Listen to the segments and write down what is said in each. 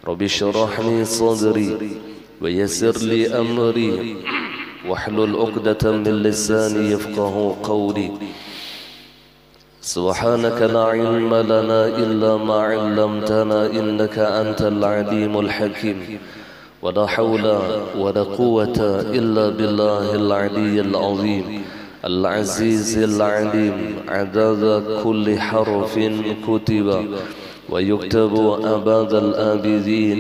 رب اشرح لي صدري ويسر لي أمري واحلل عقدة من لساني يفقه قولي سبحانك لا علم لنا إلا ما علمتنا إنك أنت العليم الحكيم ولا حول ولا قوة إلا بالله العلي العظيم العزيز العليم عدد كل حرف كتب ويكتب أبد الآبدين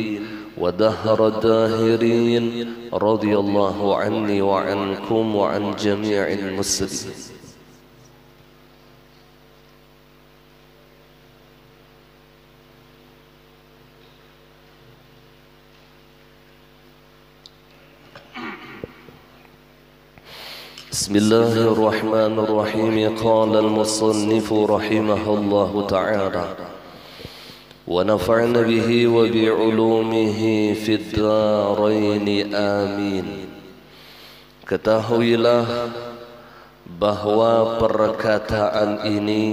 ودهر الداهرين رضي الله عني وعنكم وعن جميع المسلمين. بسم الله الرحمن الرحيم. قال المصنف رحمه الله تعالى ونفعنا به وبعلومه في الدارين آمين. Ketahuilah bahwa perkataan ini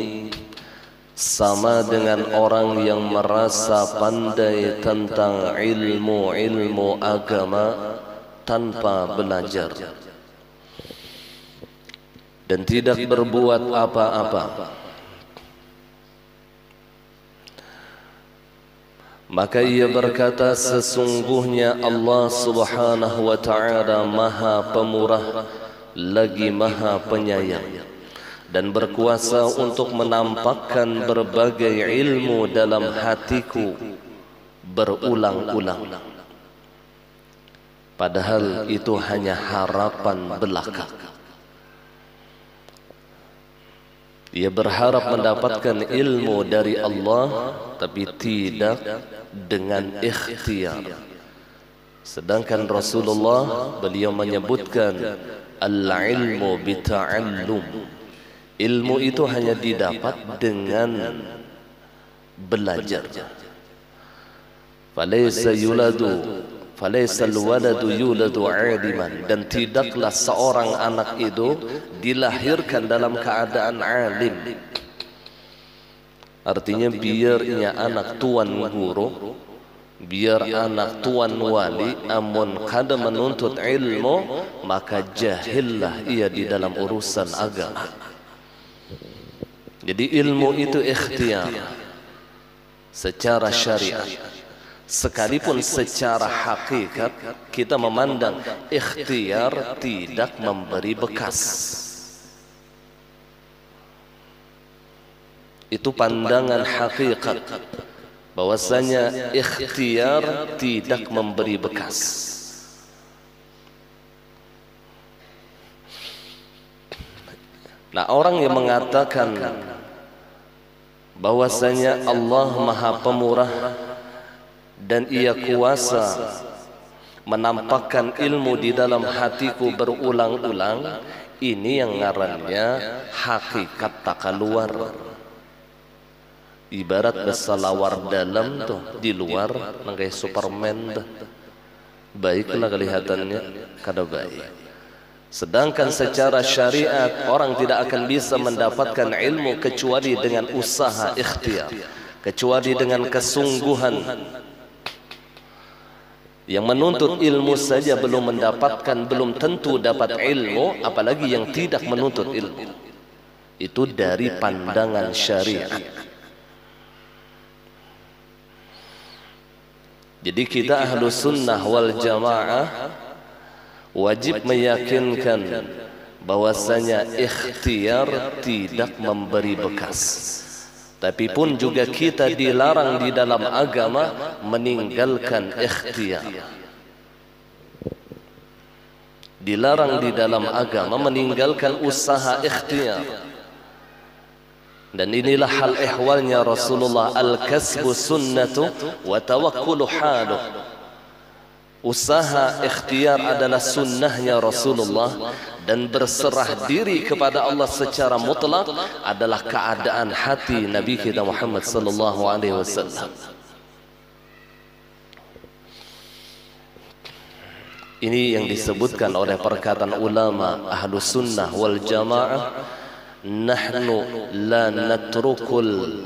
sama dengan orang yang merasa pandai tentang ilmu agama tanpa belajar dan tidak berbuat apa-apa, maka ia berkata, sesungguhnya Allah subhanahu wa ta'ala maha pemurah lagi maha penyayang dan berkuasa untuk menampakkan berbagai ilmu dalam hatiku berulang-ulang, padahal itu hanya harapan belaka. Ia berharap mendapatkan ilmu dari Allah, tapi tidak dengan ikhtiar. Sedangkan Rasulullah beliau menyebutkan al-ilmu bita'allum. Ilmu itu hanya didapat dengan belajar. Falaisa al-waladu yuladu 'aliman, dan tidaklah seorang anak itu dilahirkan dalam keadaan alim. Artinya biarnya anak tuan guru, biar anak tuan wali, amun kada menuntut ilmu maka jahillah ia di dalam urusan agama. Jadi ilmu itu ikhtiar secara syariat. Sekalipun secara hakikat kita memandang ikhtiar tidak memberi bekas. Itu pandangan hakikat, bahwasanya ikhtiar tidak memberi bekas. Nah, orang yang mengatakan bahwasanya Allah maha pemurah dan ia kuasa menampakkan ilmu di dalam hatiku berulang-ulang, ini yang ngarannya hakikat takaluar. Ibarat besalawar dalam tuh, di luar kayak Superman tuh. Baiklah kelihatannya kada baik. Sedangkan secara syariat orang tidak akan bisa mendapatkan ilmu kecuali dengan usaha ikhtiar, kecuali dengan kesungguhan. Yang menuntut ilmu saja belum mendapatkan, belum tentu dapat ilmu, apalagi yang tidak menuntut ilmu. Itu dari pandangan syariat. Jadi kita ahlu sunnah wal jamaah wajib meyakinkan bahwasanya ikhtiar tidak memberi bekas. Tapi pun juga kita dilarang di dalam agama meninggalkan ikhtiar. Dilarang di dalam agama meninggalkan usaha ikhtiar. Dan inilah hal ihwalnya Rasulullah, al-kasbu sunnatu wa tawakkulu haluh. Usaha ikhtiar adalah sunnahnya Rasulullah, dan berserah diri kepada Allah secara mutlak adalah keadaan hati Nabi kita Muhammad sallallahu alaihi wasallam. Ini yang disebutkan oleh perkataan ulama ahlus sunnah wal jamaah, nahnu la natrukul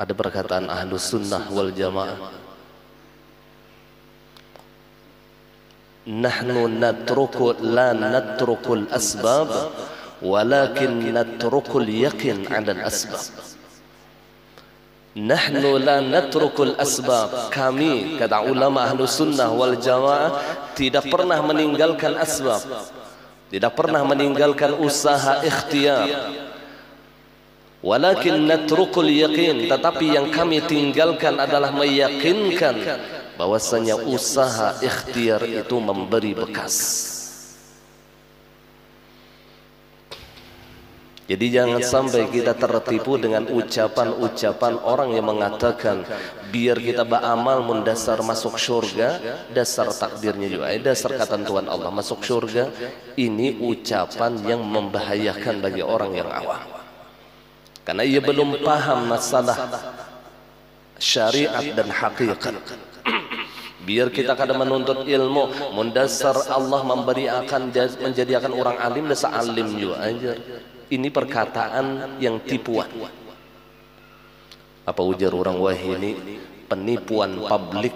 Ada perkataan Ahlus Sunnah wal Jamaah, nahnu la natrukul asbab walakin natrukul yaqin 'ala al-asbab. Nahnu la natrukul asbab, kami, kata ulama Ahlus Sunnah wal Jamaah, tidak pernah meninggalkan asbab, tidak pernah meninggalkan usaha ikhtiar. Walakin natrukul yaqin, tetapi yang kami tinggalkan adalah meyakinkan bahwasanya usaha ikhtiar itu memberi bekas. Jadi jangan sampai kita tertipu dengan ucapan-ucapan orang yang mengatakan biar kita beramal mendasar masuk surga, dasar takdirnya juga, dasar ketentuan Allah masuk surga. Ini ucapan yang membahayakan bagi orang yang awam, karena ia belum paham masalah syariat dan hakikat. Biar kita kadang menuntut ilmu mendasar Allah memberi akan menjadikan orang alim, dasar alim juga aja. Ini perkataan yang tipuan. Apa ujar orang Wahini? Penipuan publik.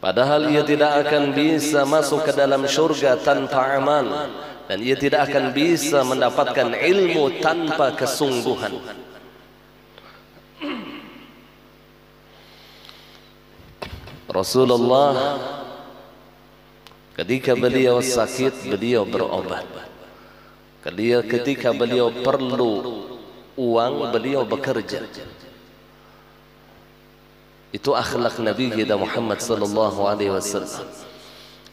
Padahal ia tidak akan bisa masuk ke dalam surga tanpa amal, dan ia tidak akan bisa mendapatkan ilmu tanpa kesungguhan. Rasulullah ketika beliau sakit, beliau berobat. Ketika beliau perlu uang, beliau bekerja. Itu akhlak Nabi kita Muhammad sallallahu alaihi wasallam.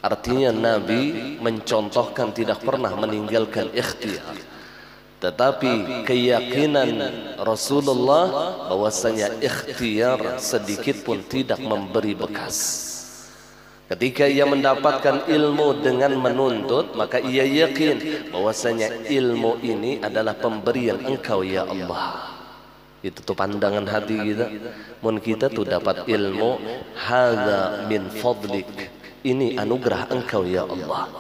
Artinya Nabi mencontohkan tidak pernah meninggalkan ikhtiar, tetapi keyakinan Rasulullah bahwasanya ikhtiar sedikit pun tidak memberi bekas. Ketika ia mendapatkan ilmu dengan menuntut, maka ia yakin bahwasanya ilmu ini adalah pemberian Engkau ya Allah. Itu tuh pandangan hati kita. Mun kita tuh dapat ilmu, hadza min fadlik, ini anugerah Engkau ya Allah.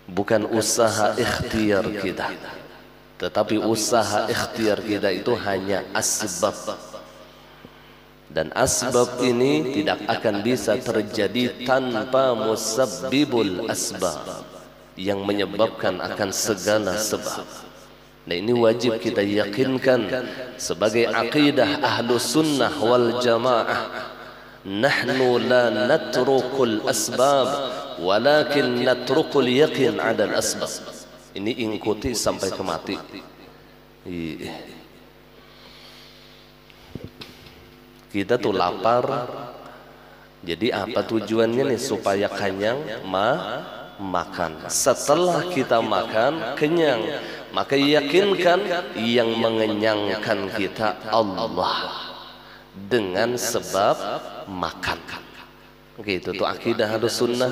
Bukan usaha ikhtiar kita, tetapi usaha ikhtiar kita itu hanya asbab. Dan asbab ini tidak akan bisa terjadi tanpa musabbibul asbab, yang menyebabkan akan segala sebab. Nah, ini wajib kita yakinkan sebagai aqidah Ahlus Sunnah wal Jamaah. Nahnu la natrukul asbab walakin natrukul yaqin 'ala al-asbab. Ini ikuti sampai ke mati. Kita tuh lapar, jadi apa tujuannya nih? Supaya kenyang, makan. Setelah kita makan kenyang, maka yakinkan yang mengenyangkan kita Allah dengan sebab makan. Gitu tuh akidah Ahlus Sunnah.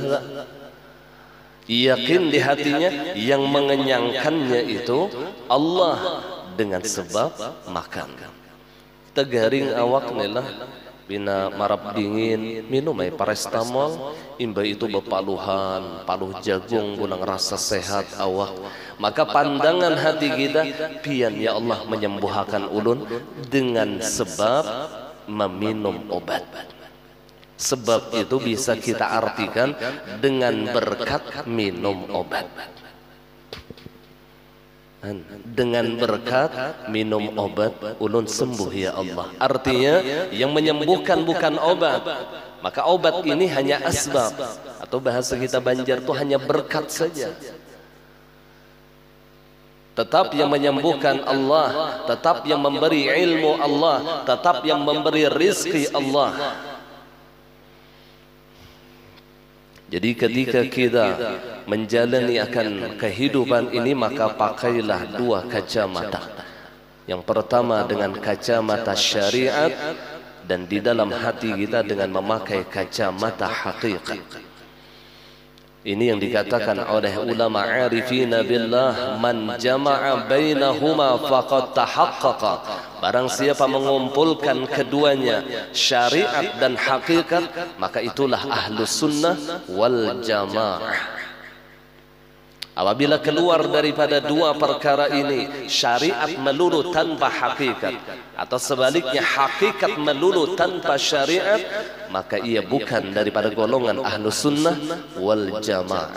Yakin di hatinya yang mengenyangkannya itu Allah dengan sebab makan. Kita garing awak nilah bina marap dingin minum paracetamol, imba itu bepaluhan, paluh jagung gunang rasa sehat awak. Maka pandangan hati kita, pian ya Allah menyembuhkan ulun dengan sebab meminum obat. Sebab itu bisa kita artikan dengan berkat minum obat. Dengan berkat minum obat ulun sembuh ya Allah. Artinya yang menyembuhkan bukan obat, maka obat ini hanya asbab, atau bahasa kita Banjar itu hanya berkat saja. Tetap yang menyembuhkan Allah, tetap yang memberi ilmu Allah, tetap yang memberi rizki Allah. Jadi ketika kita menjalani akan kehidupan ini, maka pakailah dua kacamata. Yang pertama dengan kacamata syariat, dan di dalam hati kita dengan memakai kacamata hakikat. Ini yang dikatakan oleh ulama arifina billah, man jama'a bainahuma faqad tahaqqaqa. Barang siapa mengumpulkan keduanya, syariat dan hakikat, maka itulah ahlus sunnah wal jamaah. Apabila keluar daripada dua perkara ini, syariat melulu tanpa hakikat, atau sebaliknya hakikat melulu tanpa syariat, maka ia bukan daripada golongan ahlus sunnah wal jamaah.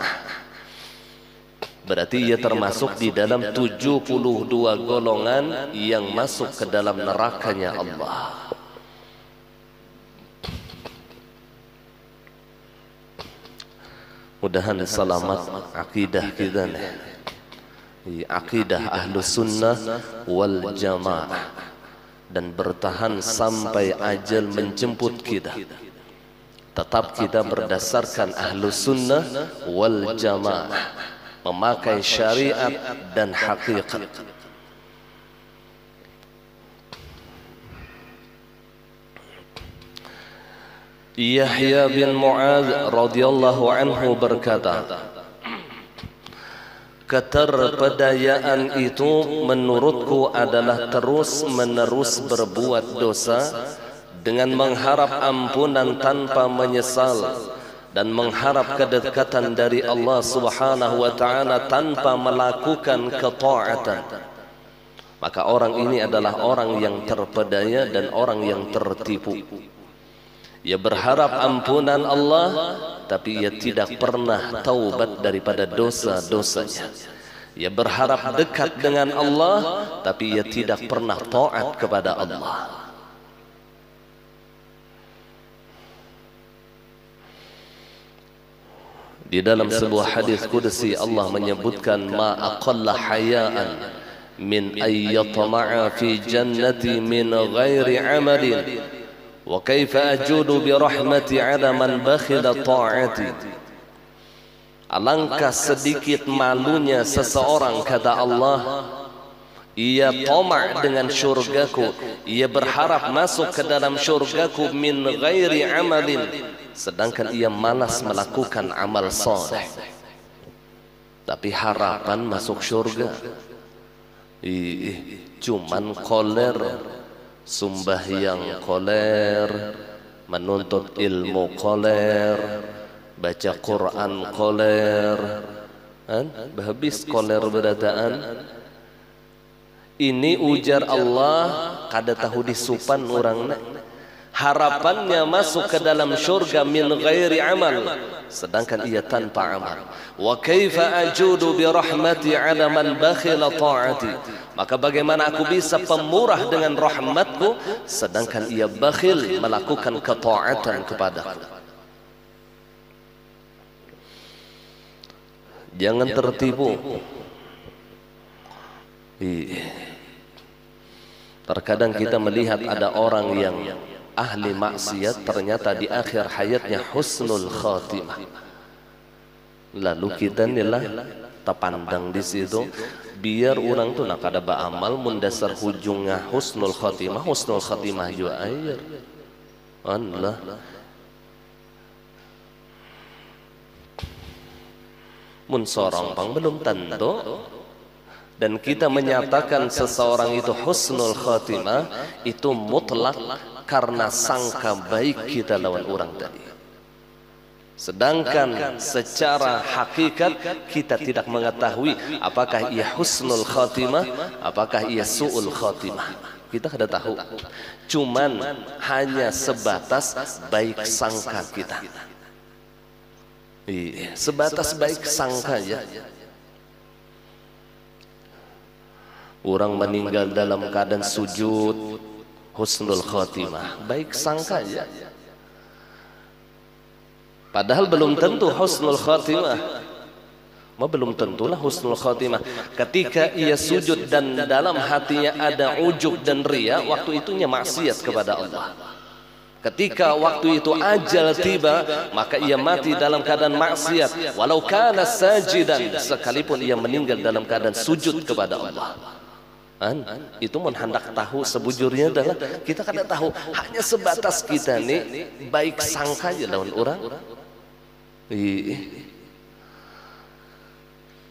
Berarti ia termasuk di dalam 72 golongan yang masuk ke dalam nerakanya Allah. Mudahan selamat akidah kita nih, akidah ahlus sunnah wal jamaah, dan bertahan sampai ajal menjemput kita. Tetap kita berdasarkan ahlus sunnah wal jamaah, memakai syariat dan hakikat. Yahya bin Mu'adz radhiyallahu anhu berkata, keterpedayaan itu menurutku adalah terus-menerus berbuat dosa dengan mengharap ampunan tanpa menyesal, dan mengharap kedekatan dari Allah Subhanahu wa ta'ala tanpa melakukan ketaatan. Maka orang ini adalah orang yang terpedaya dan orang yang tertipu. Ia berharap ampunan Allah, tapi ia tidak pernah taubat daripada dosa-dosanya. Ia berharap dekat dengan Allah, tapi ia tidak pernah taat kepada Allah. Di dalam sebuah hadis qudsi Allah menyebutkan, ma aqalla hayaan min ayyatama'a fi jannati min ghairi amalin, wa kaifa ajudu bi rahmati ala man bakhila ta'ati. Alangkah sedikit malunya seseorang, kata Allah, ia tamak dengan syurgaku, ia berharap masuk ke dalam syurgaku min ghairi amalin, sedangkan ia malas melakukan amal soleh, tapi harapan masuk syurga. Cuman koler, sumbahyang koler, menuntut ilmu koler, baca Quran koler, habis koler berataan. Ini ujar Allah kada tahu disupan orang, harapannya masuk ke dalam syurga min ghairi amal, sedangkan ia tanpa amal. Wa kaifa ajudu bi rahmati ala man bakhila ta'ati, maka bagaimana aku bisa pemurah dengan rahmatku sedangkan ia bakhil melakukan ketaatan kepadaku. Jangan tertipu. Terkadang kita melihat ada orang yang ahli maksiat, ternyata di akhir hayatnya husnul khatimah. Lalu kita nilah terpandang di situ, biar orang tu nak ada beramal mendasar hujungnya husnul khatimah juga air. Allah. Mun sorong pang belum tentu. Dan kita menyatakan seseorang itu husnul khatimah itu mutlak karena sangka baik kita lawan orang tadi. Sedangkan secara hakikat kita tidak mengetahui apakah ia husnul khatimah, apakah ia su'ul khatimah. Kita tidak tahu. Cuman hanya sebatas baik sangka kita. Sebatas baik sangka ya. Orang meninggal dalam keadaan sujud, husnul khatimah, baik sangka ya. Padahal belum tentu husnul khatimah. Belum tentulah husnul khatimah. Ketika ia sujud dan dalam hatinya ada ujub dan riya, waktu itunya maksiat kepada Allah. Ketika waktu itu ajal tiba, maka ia mati dalam keadaan maksiat. Walau kana sajidan, sekalipun ia meninggal dalam keadaan sujud kepada Allah. Itu hendak tahu sebujurnya adalah kita kada tahu, hanya sebatas kita nih baik sangka aja lawan orang.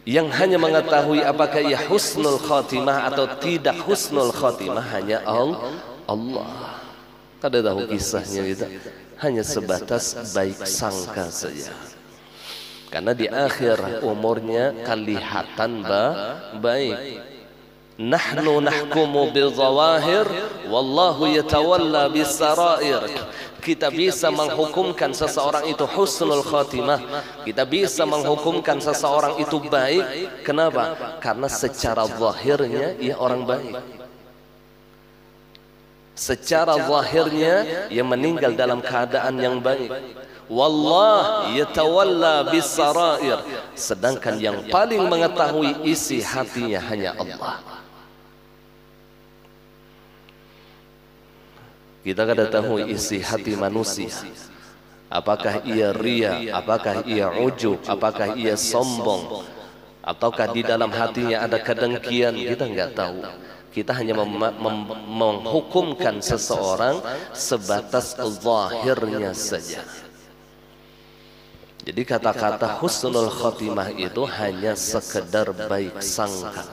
Yang hanya mengetahui apakah ia husnul khatimah atau tidak husnul khatimah hanya Allah. Kada tahu kisahnya itu, hanya sebatas baik sangka saja. Karena di akhir umurnya kelihatan baik. Nahnu nahkumu bil zawahir wallahu yatawalla bis sarair. Kita bisa menghukumkan seseorang itu husnul khatimah, kita bisa menghukumkan seseorang itu baik. Kenapa? Karena secara zahirnya ia orang baik, secara zahirnya ia meninggal dalam keadaan yang baik. Wallah yatawalla bis sarair, sedangkan yang paling mengetahui isi hatinya hanya Allah. Kita kada tahu isi hati manusia. Apakah ia ria, apakah ia ujub, apakah ia sombong, ataukah di dalam hatinya ada kedengkian, kita enggak tahu. Kita hanya menghukumkan seseorang sebatas zahirnya saja. Jadi kata-kata husnul khatimah itu hanya sekedar baik sangka,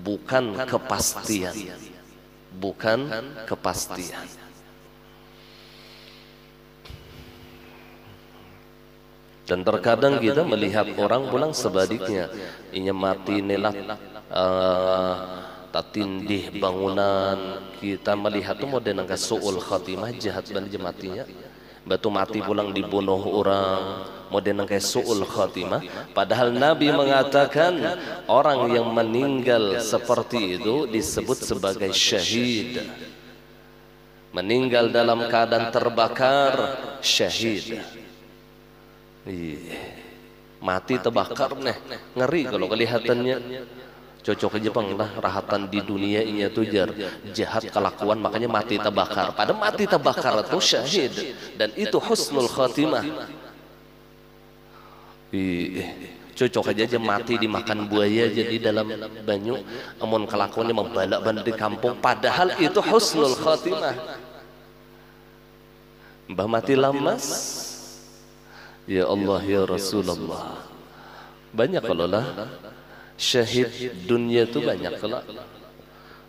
bukan kepastian. Bukan kepastian. Dan terkadang kita melihat orang pulang sebaliknya, inya mati nelat tatindih bangunan, kita melihat tu modern angka suul khatimah, jahat banget matinya. Batu mati pulang dibunuh orang, modern angka suul khatimah. Padahal Nabi mengatakan orang yang meninggal seperti itu disebut sebagai syahid. Meninggal dalam keadaan terbakar, syahid. Mati terbakar nih, ngeri kalau kelihatannya. Cocok aja bang lah, rahatan di dunia ini tujar jahat kelakuan, makanya mati terbakar. Pada mati terbakar itu syahid, dan itu husnul khatimah. Cocok aja mati dimakan buaya jadi dalam banyu, amun kelakuannya membalak ban di kampung, padahal itu husnul khatimah. Mbah mati lamas, ya Allah ya Rasulullah. Banyak kalau lah syahid dunia itu banyak kelak.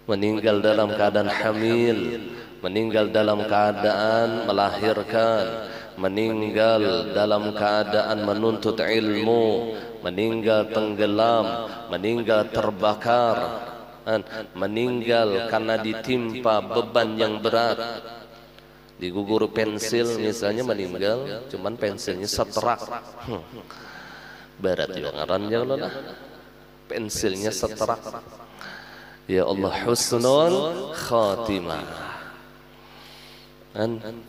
Meninggal dalam keadaan hamil, meninggal dalam keadaan melahirkan, meninggal dalam keadaan menuntut ilmu, meninggal tenggelam, meninggal terbakar, meninggal karena ditimpa beban yang berat. Digugur pensil misalnya meninggal, cuman pensilnya seterak. Berat juga ngarannya lah. Pensilnya seterak. Ya Allah, husnul khatimah.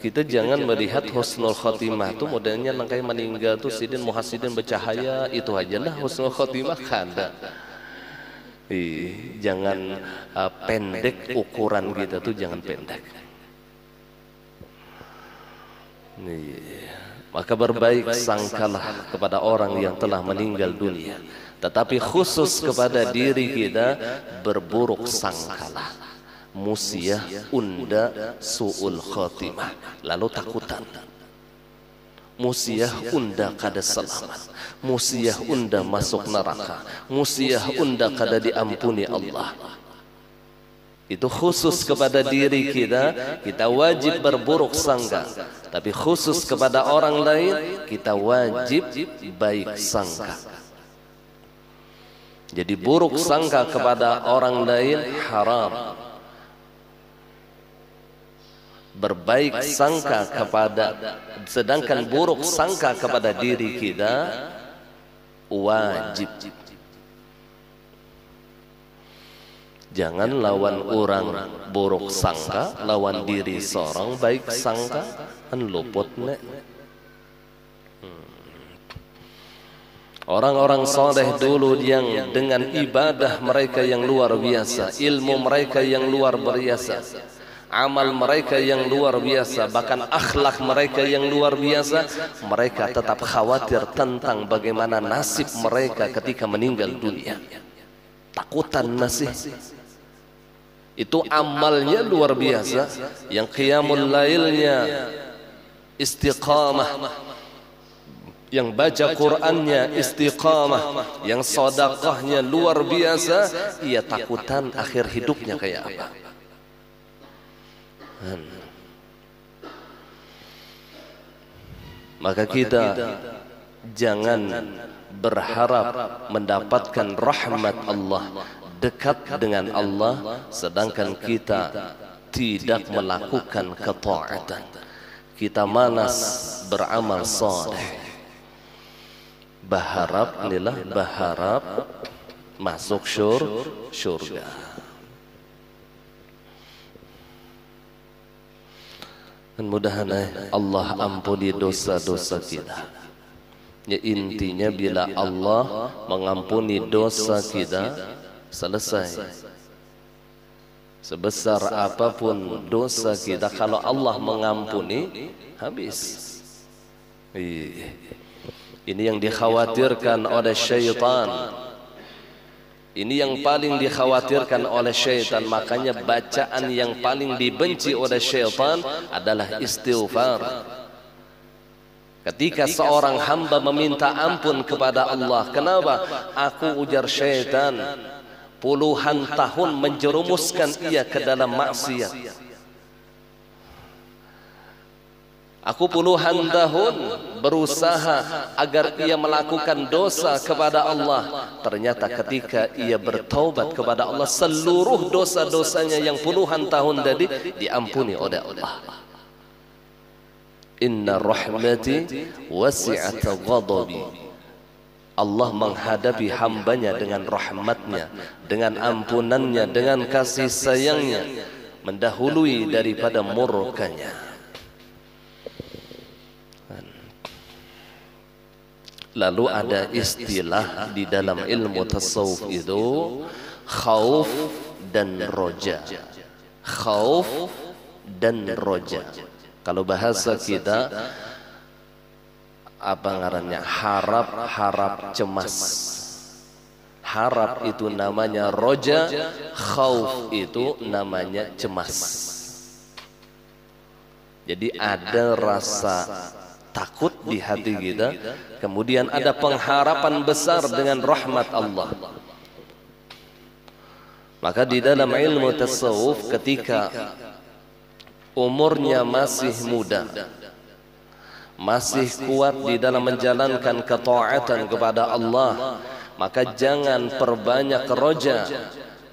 Kita jangan melihat husnul khatimah itu modelnya nangkai meninggal tuh sidin muhasidin bercahaya, itu aja lah husnul khatimah. Kada. Jangan pendek ukuran kita tuh, jangan pendek. Maka berbaik sangkalah kepada orang yang telah meninggal dunia, tetapi khusus kepada diri kita berburuk sangkalah. Musiah unda su'ul khatimah, lalu takutan. Musiah unda kada selamat, musiah unda masuk neraka, musiah unda kada diampuni Allah. Itu khusus kepada diri kita, kita wajib berburuk sangka. Tapi khusus kepada orang lain, kita wajib baik sangka. Jadi buruk sangka kepada orang lain haram. Berbaik sangka kepada, sedangkan buruk sangka kepada diri kita wajib. Jangan lawan orang buruk sangka, lawan diri seorang baik sangka, kan luput nek. Orang-orang soleh dulu yang dengan ibadah mereka yang luar biasa, ilmu mereka yang luar biasa, amal mereka yang luar biasa, bahkan akhlak mereka yang luar biasa, mereka tetap khawatir tentang bagaimana nasib mereka ketika meninggal dunia. Takutan masih. Itu amalnya luar biasa, yang qiyamul lailnya istiqamah, yang baca Qur'annya istiqamah, yang sedekahnya luar biasa, ia takutan akhir hidupnya kayak apa. Maka kita jangan berharap mendapatkan rahmat Allah, dekat dengan Allah, sedangkan kita tidak melakukan ketaatan. Kita malas beramal saleh. Berharap masuk syurga. Mudah-mudahan Allah ampuni dosa-dosa kita. Ya, intinya bila Allah mengampuni dosa kita, selesai. Sebesar apapun dosa kita, kalau Allah mengampuni, habis. Ini yang dikhawatirkan oleh syaitan. Ini yang paling dikhawatirkan oleh syaitan. Makanya bacaan yang paling dibenci oleh syaitan adalah istighfar. Ketika seorang hamba meminta ampun kepada Allah, kenapa? Aku, ujar syaitan, puluhan tahun menjerumuskan ia ke dalam maksiat. Aku puluhan tahun berusaha agar ia melakukan dosa kepada Allah. Ternyata ketika ia bertaubat kepada Allah, seluruh dosa-dosanya yang puluhan tahun tadi diampuni oleh Allah. Inna rahmati wasi'at ghadabi. Allah menghadapi hambanya dengan rahmatnya, dengan ampunannya, dengan kasih sayangnya, mendahului daripada murkanya. Lalu ada istilah di dalam ilmu tasawuf itu, khauf dan roja. Khauf dan roja. Kalau bahasa kita, apa ngarannya? Harap cemas. Harap itu namanya roja, khauf itu namanya cemas. Jadi ada rasa takut di hati kita, kemudian ada pengharapan besar dengan rahmat Allah. Maka di dalam ilmu tasawuf, ketika umurnya masih muda, masih kuat di dalam menjalankan ketaatan kepada Allah, maka jangan perbanyak roja,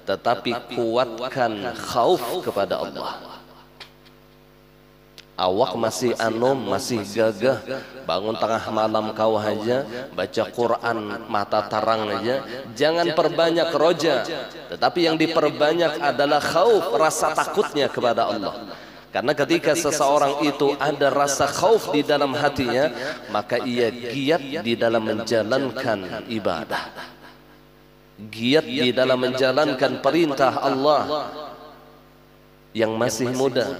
tetapi kuatkan khauf kepada Allah. Awak masih anom, masih gagah, bangun tengah malam kau aja, baca Quran mata tarang aja. Jangan perbanyak roja, tetapi yang diperbanyak adalah khauf, rasa takutnya kepada Allah. Karena ketika seseorang itu ada rasa khauf di dalam hatinya, maka ia giat di dalam menjalankan ibadah, giat di dalam menjalankan perintah Allah. Yang masih muda,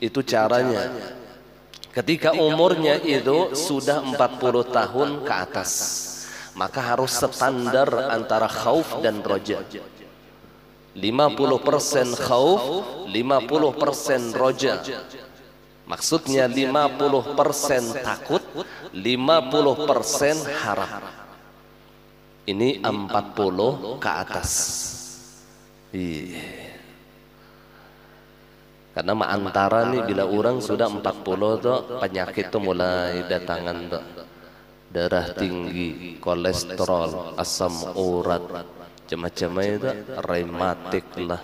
itu caranya. Ketika umurnya itu sudah 40 tahun ke atas, maka harus standar antara khauf dan roja. 50% khauf, 50% roja. Maksudnya 50% takut, 50% harap. Ini 40 ke atas. Karena antara nih, bila orang sudah 40 tuh penyakit tuh mulai datangan tuh. Darah tinggi, kolesterol, asam urat, macam-macam itu, rematik lah.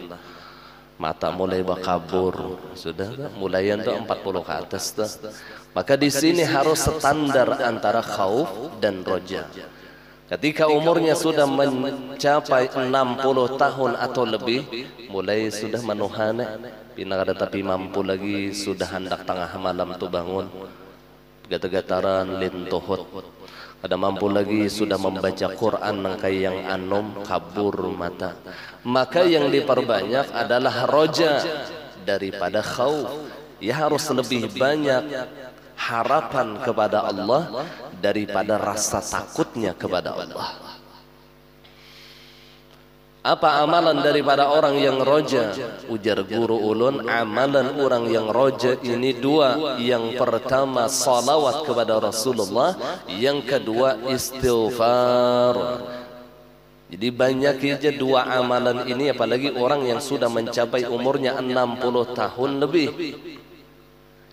Mata mulai bakabur, sudah tuh, mulayan tuh 40 ke atas tuh. Maka di sini harus standar antara khauf dan roja. Ketika umurnya sudah mencapai 60 tahun atau lebih, mulai sudah manuhana, pindah ada tapi mampu lagi, sudah hendak tengah malam tuh bangun, gatal-gataran, lintuhut. Ada mampu lagi, sudah membaca Quran nangkai yang anom, kabur mata. Maka yang diperbanyak adalah roja daripada khauf. Ya harus lebih banyak harapan kepada Allah daripada rasa takutnya kepada Allah. Apa amalan daripada orang yang roja? Ujar guru ulun, amalan orang yang roja ini dua. Yang pertama salawat kepada Rasulullah, yang kedua istighfar. Jadi banyak aja dua amalan ini, apalagi orang yang sudah mencapai umurnya 60 tahun lebih.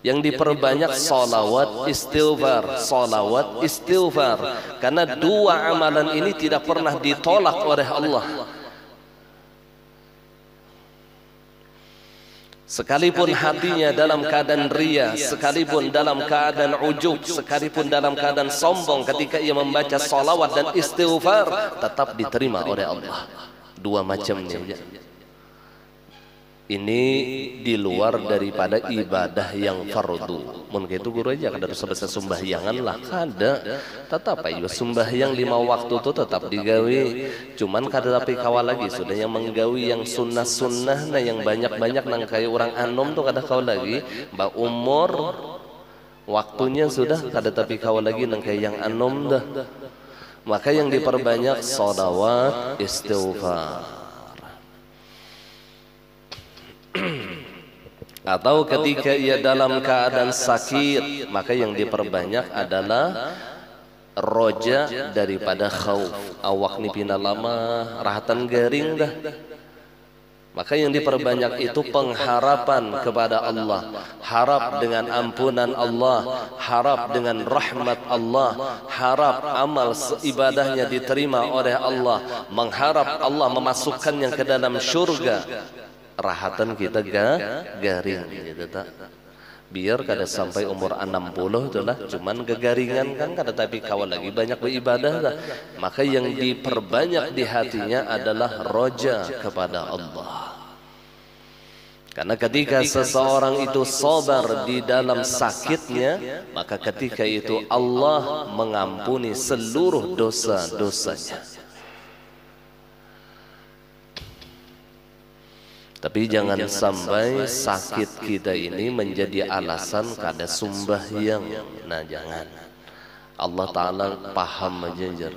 Yang diperbanyak salawat istighfar, salawat istighfar. Karena dua amalan ini tidak pernah ditolak oleh Allah. Sekalipun hatinya dalam keadaan ria, sekalipun dalam keadaan ujub, sekalipun dalam keadaan sombong, ketika ia membaca salawat dan istighfar, tetap diterima oleh Allah. Dua macamnya. Ini di luar daripada ibadah yang fardu. Mungkin itu guru aja kada sebesar sembahyangan lah kada. Tetap ayo sembahyang 5 waktu itu tetap digawe. Cuman kada tapi kawal lagi sudah yang menggawi yang sunnah-sunnah nah yang banyak-banyak nang kayak orang anom tuh kada kawal lagi. Mbak umur waktunya sudah kada tapi kawal lagi nang kayak yang anom dah. Maka yang diperbanyak sholawat istighfar. Atau ketika ia dalam keadaan sakit, maka yang diperbanyak adalah roja daripada khauf. Awak ni pina lama rahatan garing dah. Maka yang diperbanyak itu pengharapan kepada Allah. Harap dengan ampunan Allah, harap dengan rahmat Allah, harap amal ibadahnya diterima oleh Allah, mengharap Allah memasukkannya ke dalam syurga. Rahatan kita garing gitu tak. Biar kada sampai umur 60 itulah cuman gegaringan kan kada tapi kawal lagi banyak beribadah lah. Maka yang diperbanyak di hatinya adalah roja kepada Allah. Karena ketika seseorang itu sabar di dalam sakitnya, maka ketika itu Allah mengampuni seluruh dosa-dosanya. Tapi jangan sampai sakit kita ini menjadi alasan kada sembahyang. Nah jangan. Allah Ta'ala paham aja jar.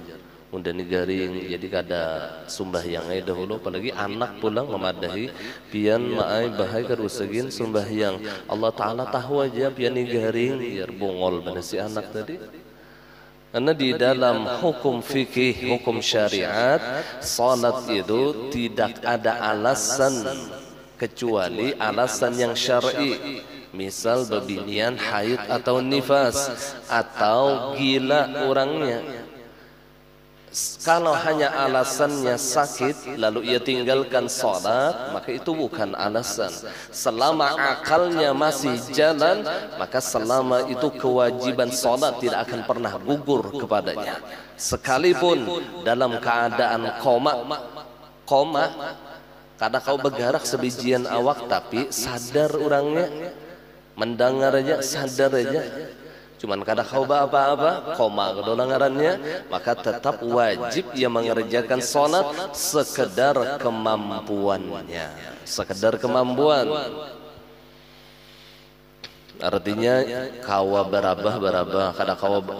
Unda ni garing jadi kada sembahyangnya dahulu. Apalagi anak pulang memadahi pian maai bahai kerusagin sembahyang. Allah Ta'ala tahu aja pian ni garing. Biar bongol mana si anak tadi. Karena di dalam hukum fikih, hukum syariat, salat itu tidak ada alasan kecuali alasan yang syar'i. Misal bebinian, haid atau nifas atau gila orangnya. Kalau hanya alasannya sakit lalu ia tinggalkan salat, maka itu bukan alasan. Selama akalnya masih jalan, maka selama itu kewajiban salat tidak akan pernah gugur kepadanya. Sekalipun dalam keadaan koma, kada kau bergerak sebijian awak tapi sadar orangnya, mendengar aja sadar aja. Cuman kada kau apa-apa, koma kedolangarannya, maka tetap wajib ia mengerjakan salat sekedar kemampuannya, sekedar kemampuan. Artinya kawa berabah,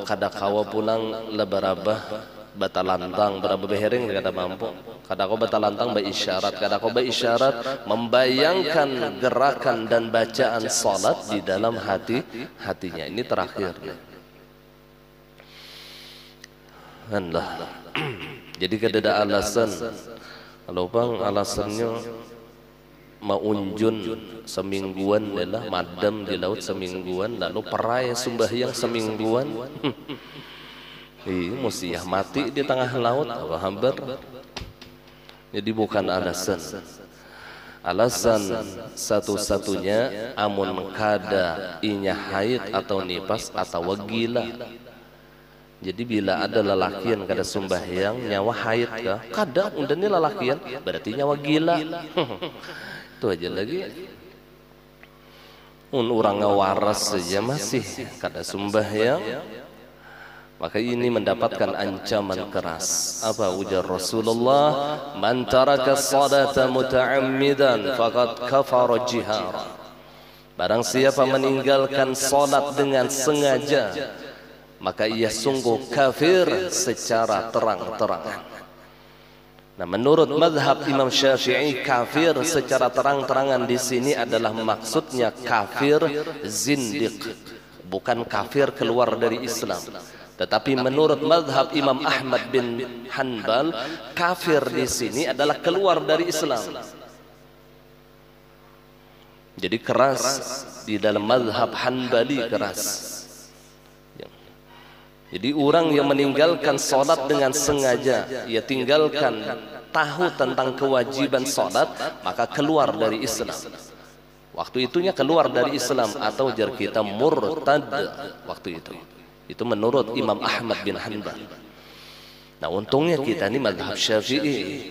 kada kawa pulang lebarabah batalantang berapa behering kada mampu. Kada kau batalantang berisyarat, kada kau berisyarat membayangkan gerakan dan bacaan salat di dalam hatinya. Ini terakhir. Anlah. Jadi kada ada alasan. Kalau bang alasannya maunjun semingguan adalah madam di laut semingguan lalu perai sembahyang semingguan. Mesti mati di tengah laut apa hambar. Jadi bukan alasan. Alasan satu-satunya amun kada inya haid atau nifas atau gila. Jadi bila ada lelakian kada sembahyang nyawa haid kah? Kada undang ni lelakian berarti nyawa gila. Itu aja lagi. Orang waras saja masih kada sembahyang. Maka ini mendapatkan ancaman keras. Apa ujar Rasulullah? Man taraka salata muta'ammidan faqad kafara jihara. Barang siapa meninggalkan salat dengan sengaja, maka ia sungguh kafir secara terang-terangan. Nah, menurut mazhab Imam Syafi'i, kafir secara terang-terangan di sini adalah maksudnya kafir zindiq, bukan kafir keluar dari Islam. Tetapi menurut mazhab Imam Ahmad bin Hanbal, kafir di sini adalah keluar dari Islam. Jadi keras di dalam mazhab Hanbali, keras. Jadi orang yang meninggalkan sholat dengan sengaja, ia tinggalkan, tahu tentang kewajiban sholat, maka keluar dari Islam. Waktu itunya keluar dari Islam, atau jar kita murtad waktu itu. Itu menurut Imam Ahmad bin Hanbal. Nah, untungnya kita ini mazhab Syafi'i,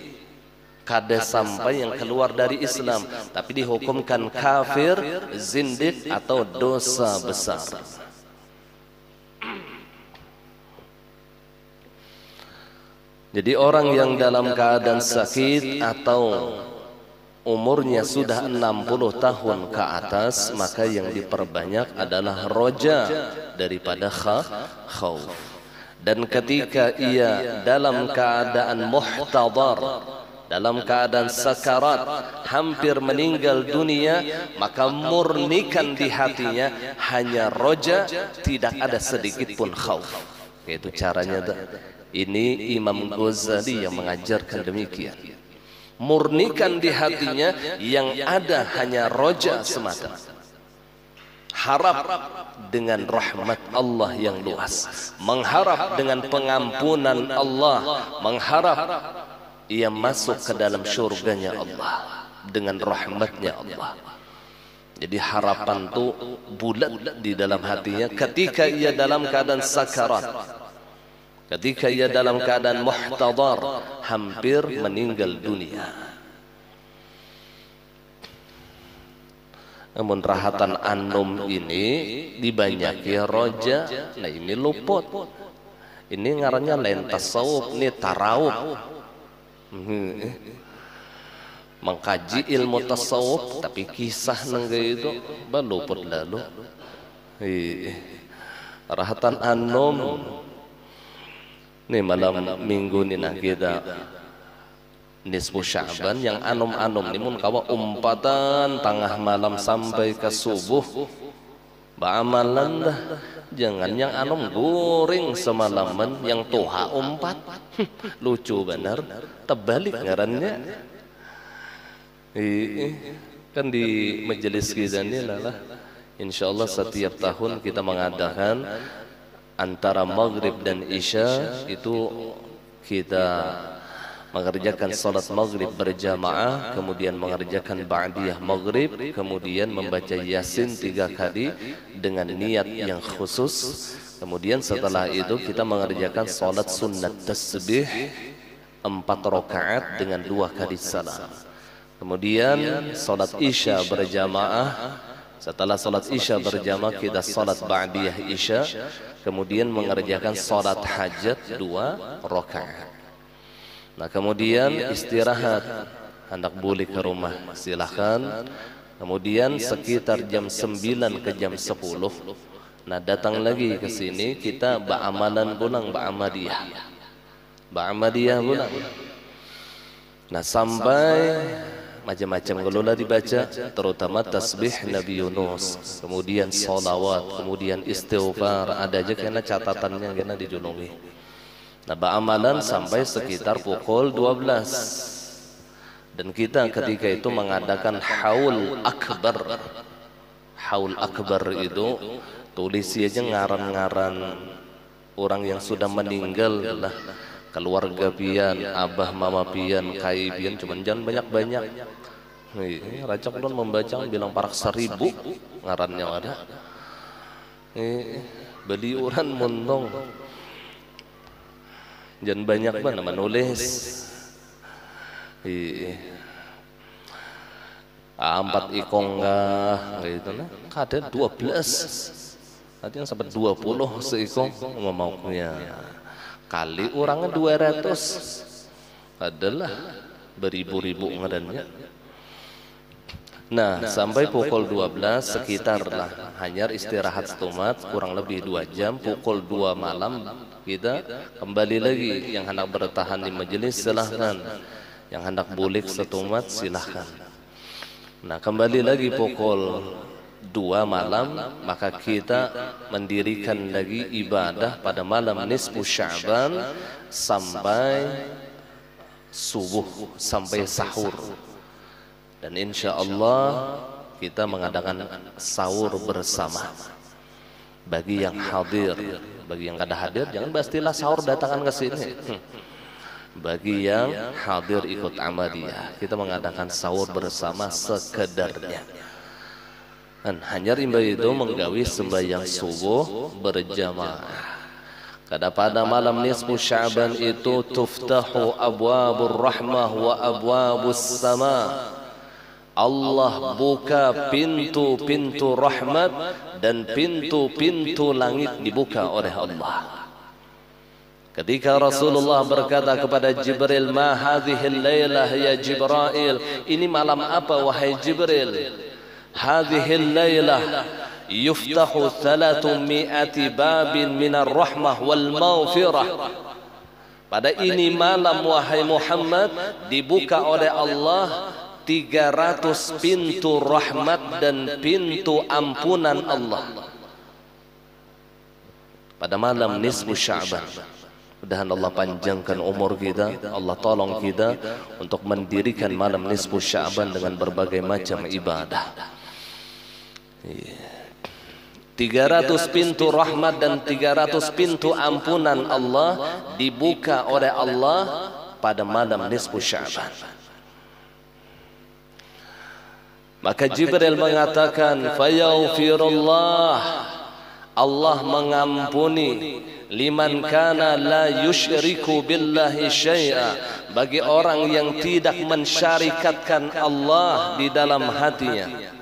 kada sampai yang keluar dari Islam, tapi dihukumkan kafir, zindiq atau dosa besar. Jadi orang yang dalam keadaan sakit atau umurnya sudah 60 tahun ke atas, maka yang diperbanyak adalah roja daripada khauf. Dan ketika ia dalam keadaan muhtadar, dalam keadaan sakarat, hampir meninggal dunia, maka murnikan di hatinya hanya roja, tidak ada sedikit pun khauf. Itu caranya. Ini Imam Ghazali yang mengajarkan demikian. Murnikan di hatinya, yang ada hanya roja semata. Harap dengan rahmat Allah yang luas, mengharap dengan pengampunan Allah, mengharap ia masuk ke dalam syurganya Allah dengan rahmatnya Allah. Jadi harapan itu bulat di dalam hatinya ketika ia dalam keadaan sakarat, ketika ia dalam keadaan muhtadar, hampir meninggal dunia. Namun rahatan anum ini dibanyaki roja, nah ini luput. Ini ngarannya lain tasawuf, ini tarawuf. Mengkaji ilmu tasawuf, tapi kisah nengge itu baluput lalu. Rahatan anum. Ini malam minggu ini nah kita nisfu Sya'ban, yang anum-anum ini mun kawa umpatan tengah malam sampai ke subuh ba'amalan dah. Jangan yang anum goreng semalaman, yang tuha umpat. Lucu benar, terbalik ngarannya. Kan di majelis kita ini lah, insyaallah setiap tahun kita mengadakan antara maghrib dan isya itu kita mengerjakan salat maghrib berjamaah, kemudian mengerjakan ba'diyah maghrib, kemudian membaca yasin 3 kali dengan niat yang khusus. Kemudian setelah itu kita mengerjakan salat sunat tasbih 4 rakaat dengan 2 kali salam. Kemudian salat isya berjamaah. Setelah salat isya berjamaah kita salat ba'diyah isya, kemudian mengerjakan salat hajat 2 rakaat. Nah, kemudian istirahat, hendak balik ke rumah silahkan. Kemudian sekitar jam 9 ke jam 10, nah datang lagi ke sini, kita ba'amalan pulang, ba'amadiyah pulang. Nah, sampai macam-macam gelola dibaca, terutama tasbih Nabi Yunus, kemudian salawat, kemudian istighfar, ada aja kena catatannya kena dijulungi. Nah, ba'amalan sampai sekitar pukul 12. Dan kita ketika itu mengadakan haul akbar. Haul akbar itu tulisi aja ngaran-ngaran orang yang sudah meninggal lah, keluarga pian, abah mama pian, kai pian, cuman jangan banyak-banyak. Racak don membaca bilang parak 1000 ngarannya ada. Beli uran montong. Jangan banyak mana menulis. 4 ikong gitu nah. Kadang 12. Nanti yang sampai 20 seikong memaunya. Kali orangnya 200 adalah beribu-ribu ngadannya. Nah, sampai pukul 12 sekitar lah, hanya istirahat setumat kurang lebih 2 jam. Pukul 2 malam Kita kembali lagi, yang hendak bertahan di majelis silahkan, yang hendak bulik setumat silahkan. Nah, kembali lagi pukul 2 malam, maka kita mendirikan lagi ibadah pada malam nisfu Sya'ban sampai subuh, sampai sahur. Dan insya Allah kita mengadakan sahur bersama. Bagi yang hadir, bagi yang kada hadir jangan pastilah sahur datangkan ke sini. Bagi yang hadir ikut amaliyah, kita mengadakan sahur bersama sekedarnya. Dan hanya rimba itu menggawi sembahyang subuh berjamaah. Kada pada malam nisfu Sya'ban itu tuftahu abwabur rahmah wa abwabus sama. Allah buka pintu-pintu rahmat dan pintu-pintu langit dibuka oleh Allah. Ketika Rasulullah berkata kepada Jibril, "Ma hadhil lailah ya Jibril?" Ini malam apa wahai Jibril? Hadhil lailah yuftahu 300 babin minar rahmah wal maghfirah. Pada ini malam wahai Muhammad dibuka oleh Allah 300 pintu rahmat dan pintu ampunan Allah pada malam nisfu Sya'ban. Mudah-mudahan Allah panjangkan umur kita, Allah tolong kita untuk mendirikan malam nisfu Sya'ban dengan berbagai macam ibadah. 300 pintu rahmat dan 300 pintu ampunan Allah dibuka oleh Allah pada malam nisfu Sya'ban. Maka Jibril mengatakan, "Fayaghfirullah," Allah mengampuni, "liman kana la yusyriku billahi syai'a," bagi orang yang tidak mensyarikatkan Allah di dalam hatinya.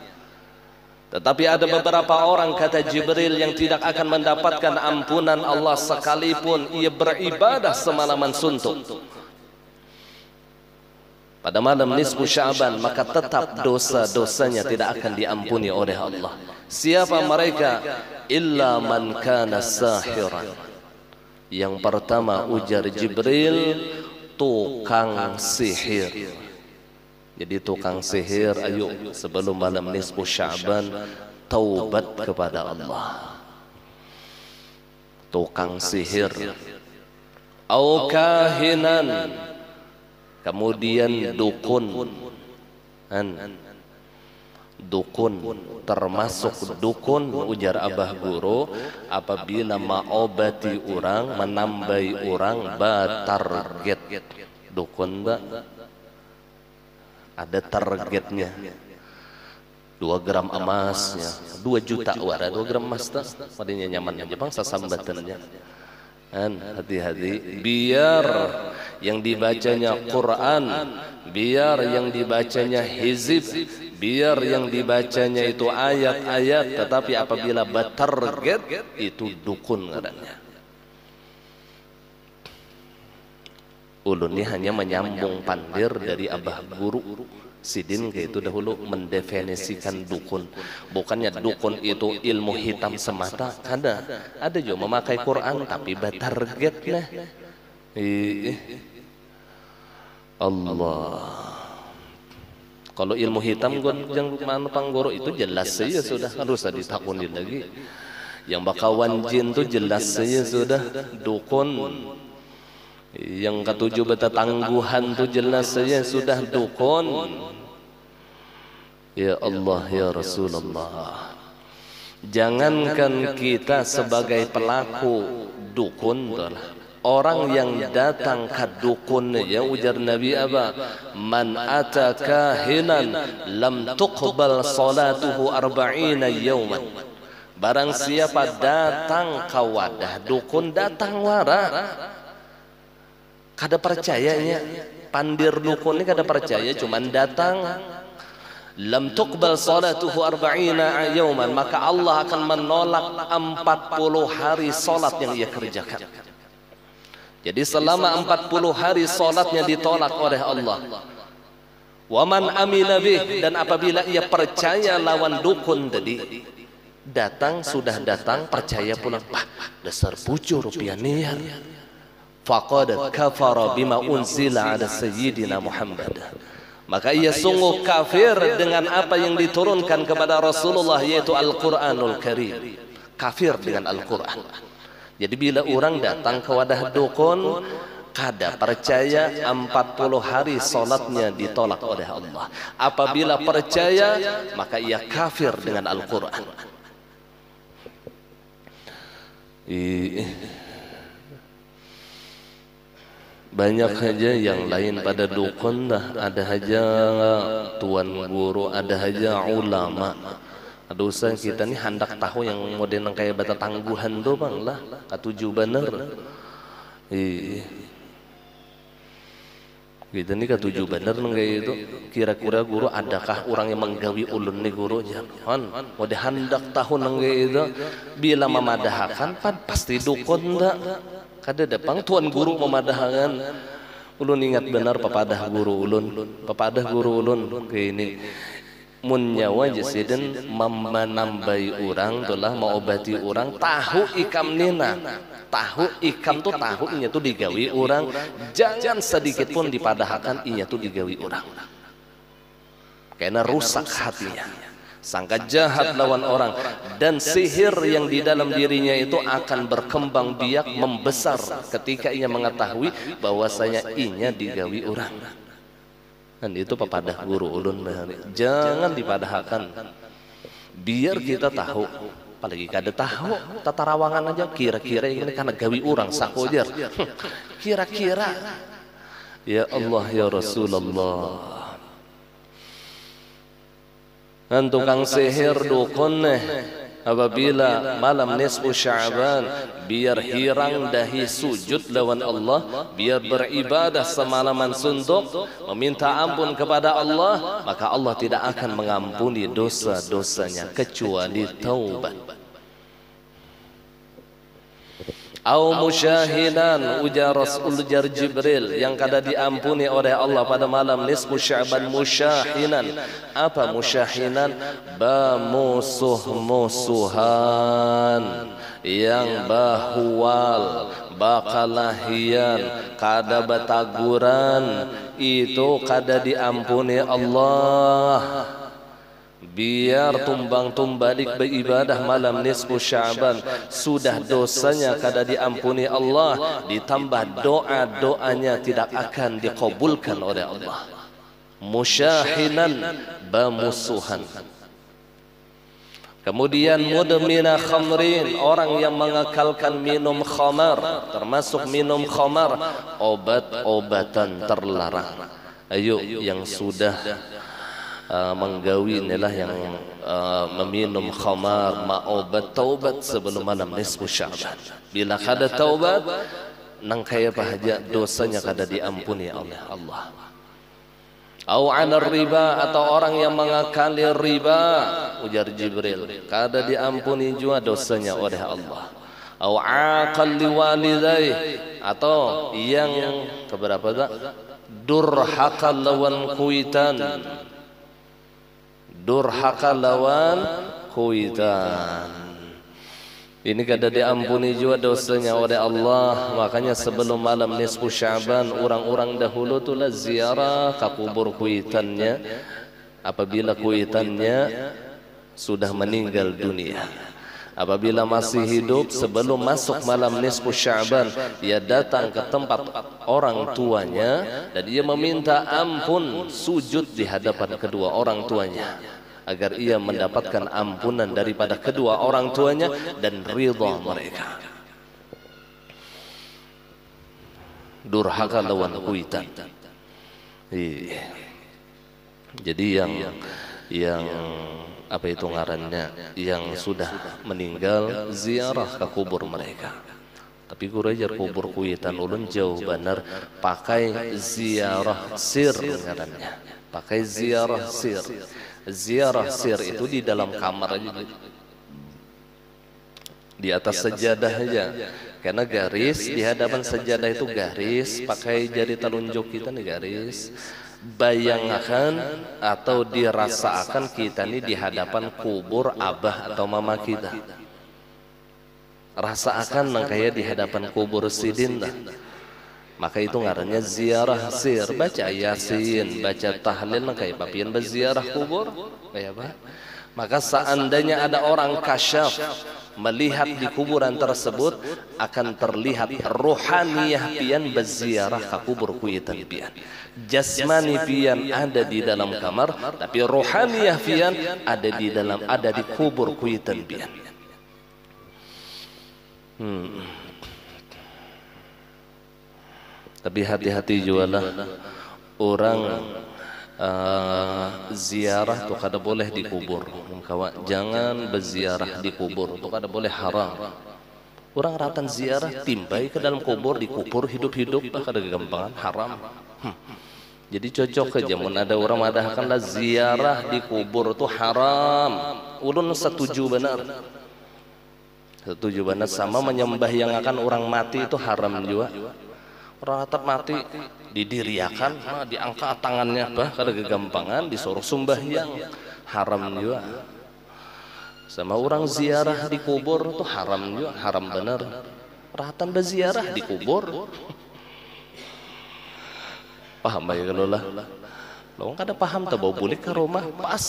Tetapi ada beberapa orang, kata Jibril, yang tidak akan mendapatkan ampunan Allah sekalipun ia beribadah semalaman suntuk. Pada malam nisfu Sya'ban, maka tetap dosa-dosanya tidak akan diampuni oleh Allah. Siapa mereka? Illa man kana sahiran. Yang pertama ujar Jibril, tukang sihir. Jadi tukang sihir, ayo sebelum malam nisfu Sya'ban taubat kepada Allah. Tukang sihir. Au kahinan. Kemudian dukun, dukun termasuk dukun ujar Abah Guru apabila mengobati orang, menambai orang batarget. Dukun mbak ada targetnya, 2 gram emasnya 2 juta wara 2 gram emas tak padanya nyamannya Jepang sasambatannya. Hati-hati, biar yang dibacanya Quran, biar yang dibacanya hizib, biar yang dibacanya itu ayat-ayat, tetapi apabila batarget itu dukun katanya. Ulun ini hanya menyambung pandir dari Abah Guru Sidin itu dahulu mendefinisikan dukun. Bukannya dukun itu ilmu hitam semata, ada juga memakai Quran tapi batargetnya. Allah. Kalau ilmu hitam yang manupang guru itu jelas saja sudah, harus ditakuni lagi. Yang bakawan jin itu jelas saja sudah dukun. Yang ketujuh betatangguhan itu jelas saja sudah dukun. Ya Allah ya Rasulullah, jangankan kita sebagai pelaku dukun, orang yang datang ke dukun ya ujar Nabi apa? Man ata kahinan lam tuqbal salatuhu 40 yawman. Barang siapa datang ke wadah dukun, datang wara, kada percayanya pandir dukun ini kada percaya, cuman datang, lam tuqbal salatuhu 40 yawman, maka Allah akan menolak 40 hari salat yang ia kerjakan. Jadi selama 40 hari salatnya ditolak oleh Allah. Wa man amila bih, dan apabila ia percaya lawan dukun tadi, Datang sudah datang, percaya pulang. Bah, dasar bujur pianiar. Faqad kafara bima unzila ala sayyidina Muhammad. Maka ia sungguh kafir dengan apa yang diturunkan kepada Rasulullah, yaitu Al-Quranul Karim. Kafir dengan Al-Quran. Jadi bila orang datang ke wadah dukun, kada percaya 40 hari solatnya ditolak oleh Allah. Apabila percaya, maka ia kafir dengan Al-Quran. Banyak saja yang lain pada dukun dah. Ada saja tuan guru, ada saja ulama. Ada usaha kita ni hendak tahu yang modern kayak bata tangguhan tu bang lah. Katuju bener. Kita ni katuju bener kayak itu. Kira-kira guru adakah orang yang menggawi ulun ni guru? Jangan. Mode hendak tahu kayak itu. Bila memadahkan pasti dukun dah. Kada depang tuan guru memadahkan. Ulun ingat benar pepadah guru ulun. Pepadah guru ulun kayak ini. Mun nyawa jesiden menambai orang tulah mengobati orang tahu ikam nina. Tahu ikam tu tahunya tu digawi orang, jangan sedikit pun dipadahkan inya tu digawi orang. Karena rusak hatinya, sangka jahat lawan orang, dan sihir yang di dalam dirinya itu akan berkembang biak membesar ketika ia mengetahui bahwasanya inya digawi orang. Dan itu pepadah guru ulun, jangan dipadahkan. Biar kita tahu. Apalagi kada tahu tata rawangan aja kira-kira ini karena gawi orang sakojar. Kira-kira ya Allah ya Rasulullah. Dan tukang sihir dukun apabila malam nisfu Sya'ban biar hirang dahi sujud lawan Allah, biar beribadah semalaman suntuk meminta ampun kepada Allah, maka Allah tidak akan mengampuni dosa-dosanya kecuali taubat. Au musyahidan, ujar Jibril yang kada diampuni oleh Allah pada malam nisfu Sya'ban musyahinan. Apa musyahinan? Bamusuh-musuhan yang bahual bakalahian kada bataguran, itu kada diampuni Allah. Biar tumbang-tumbalik beribadah malam nisfu Sya'ban, sudah dosanya kada diampuni Allah, ditambah doa-doanya tidak akan dikabulkan oleh Allah. Musyahinan bamusuhan. Kemudian mudmina khamrin, orang yang mengekalkan minum khamar, termasuk minum khamar, obat-obatan terlarang. Ayo yang sudah menggawi inilah yang meminum khamar, ma'obat taubat sebelum malam nisfu Sya'ban. Bila kada taubat, nang kaya pahaja dosanya kada diampuni oleh Allah. Au 'anar riba, atau orang yang mengakali riba, ujar Jibril, kada diampuni juga dosanya oleh Allah. Au 'aqal liwalidayh, atau yang keberapa tak? Durhaka lawan kuitan. Durhaka lawan kuitan. Ini kada diampuni juga dosanya oleh Allah. Makanya sebelum malam nisfu Sya'ban, orang-orang dahulu tulah ziarah ke kubur kuitannya apabila kuitannya sudah meninggal dunia. Apabila masih hidup sebelum masuk malam nisfu Sya'ban, ia datang ke tempat orang tuanya dan ia meminta ampun, sujud di hadapan kedua orang tuanya agar ia mendapatkan ampunan daripada kedua orang tuanya dan ridha mereka. Durhaka lawan kuitan. Jadi yang apa itu ngarannya, yang sudah meninggal ziarah ke kubur mereka. Tapi gurajar kubur kuitan ulun jauh benar, pakai ziarah sir ngarannya. Pakai ziarah sir. Ziarah sir itu di dalam kamar aja, di atas sejadah aja. Karena garis di hadapan sejadah itu garis, pakai jari telunjuk kita nih garis. Bayangkan atau dirasakan kita ini di hadapan kubur abah atau mama kita. Rasakan nang kayak di hadapan kubur sidin dah. Maka itu ngarannya ziarah sir. Baca yasin, baca tahlil nang kayak papian berziarah kubur. Kayak apa? Maka seandainya ada orang kasyaf melihat di kuburan tersebut, akan terlihat rohaniyah pian berziarah ke kubur kuitan pian. Jasmani pian ada di dalam kamar, tapi rohaniyah pian ada di kubur kuitan pian. Tapi hati-hati jualah orang ziarah tu kada boleh di kubur. Jangan berziarah di kubur, tu kada boleh, haram. Orang ratan ziarah timbai ke dalam kubur, dikubur hidup-hidup, kada gampangan, haram. Jadi cocok aja mun ada orang madahkanlah ziarah di kubur tu haram. Ulun setuju benar. Setuju benar, sama menyembah yang akan orang mati itu haram juga. Orang atap mati didiriakan, diangkat tangannya, kada kegampangan, disuruh sembahyang, haram juga. Sama orang ziarah di kubur itu haram juga, haram benar. Ratan berziarah di kubur, paham ya kalau lah. Lo kada paham tak bawa bulik ke rumah pas.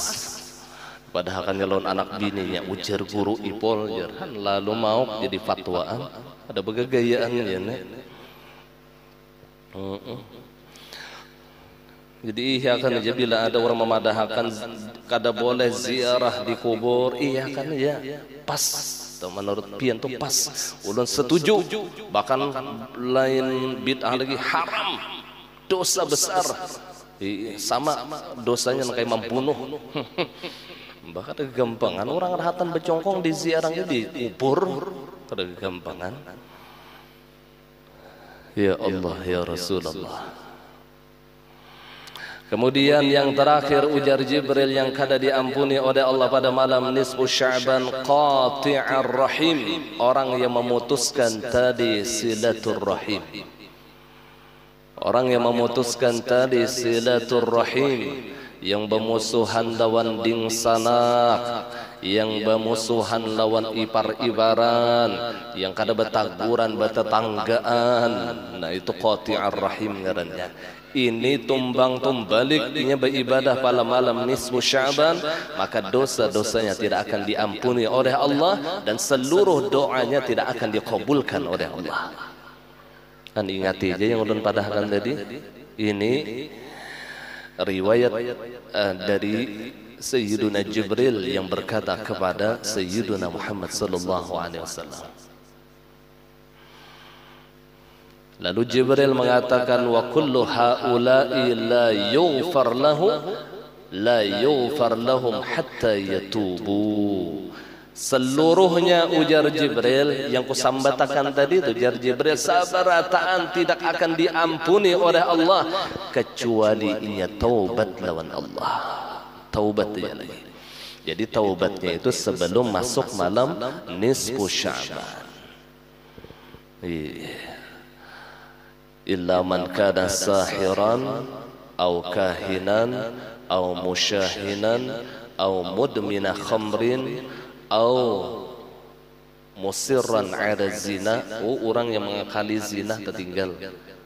Padahal kan nyalon anak bininya ujar guru ipol jarhan, lalu mau jadi fatwaan, ada begagayaan ya nek. Jadi iya kan aja bila ada orang memadahkan kada boleh ziarah di kubur, iya kan ya pas. Menurut pian tuh pas, ulun setuju. Bahkan lain bid'ah lagi, haram, dosa besar, sama dosanya kayak membunuh. Bahkan kegampangan orang rahatan becongkong di ziarahnya di kubur, kada kegampangan. Ya Allah, ya Rasulullah. Kemudian yang terakhir ujar Jibril yang kada diampuni oleh Allah pada malam nisfu Sya'ban, qati'ar rahim, orang yang memutuskan tadi silaturrahim. Orang yang memutuskan tadi silaturrahim, yang bermusuhan lawan ding sanak, yang bermusuhan lawan ipar-ibaran, yang kada betaguran betetanggaan. Nah itu qati'ar rahim ngarannya. Ini tumbang tumbalik dia beribadah pada malam nisfu Sya'ban, maka dosa-dosanya tidak akan diampuni oleh Allah dan seluruh doanya tidak akan dikabulkan oleh Allah. Kan ingati aja yang ulun padahkan tadi, ini riwayat dari Sayyiduna Jibril yang berkata kepada Sayyiduna Muhammad sallallahu alaihi wasallam. Lalu Jibril mengatakan, wa kullu haula'i la yughfar lahum hatta yatubu. Seluruhnya ujar Jibril yang kusambatakan tadi itu, ujar Jibril, sabarataan tidak akan diampuni oleh Allah kecuali ia taubat lawan Allah. Taubat dia lagi. Jadi taubatnya itu sebelum masuk malam nisfu Sya'ban. Illa man kana sahiran au kahinan au musyahinan au mudmina khamrin au musirran ada zina, orang yang mengakali zina tertinggal,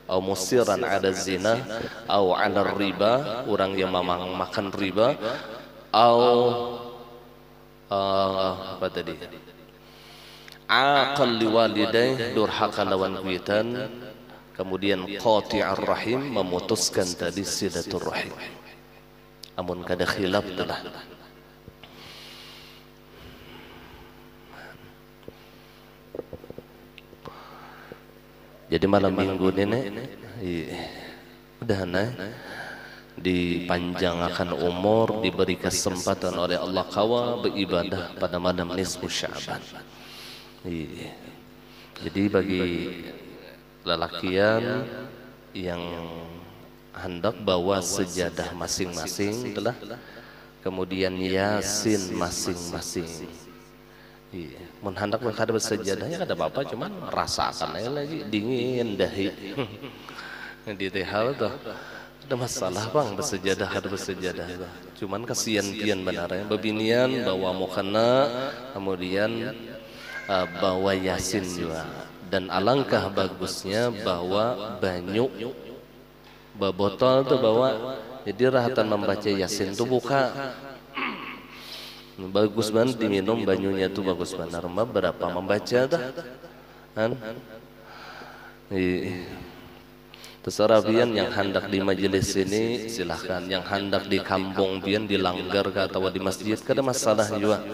au musirran ada zina, au ala riba, orang yang makan riba, au apa tadi, aqal liwalidayh, durhaka lawan kuitan. Kemudian qati'ar rahim, memutuskan tadi silaturrahim. Amun kada khilaf telah. Jadi malam minggu ini udah dipanjangkan umur, diberi kesempatan oleh Allah kawa beribadah pada malam nisfu Sya'ban. Jadi bagi lelakian yang hendak bawa sejadah masing-masing telah, kemudian yasin masing-masing. Mun hendak kada bersejadahnya kada apa-apa, cuman rasakan aja lagi dingin dahi. Di tehal tuh Ada masalah bang bersejadah ada bersejadah. Cuman kasihan pian benar ya. Bebinian bawa mukena, kemudian bawa yasin juga. Dan alangkah bagusnya bawa banyu, bawa botol tuh bawa. Jadi rahatan membaca yasin tuh buka. Bagus banget diminum banyunya tuh bagus banget. Rumah berapa membaca dah? Kan? Terserah pian yang hendak di majelis ini silahkan, yang hendak di kampung pian di langgar atau di masjid kada masalah juga.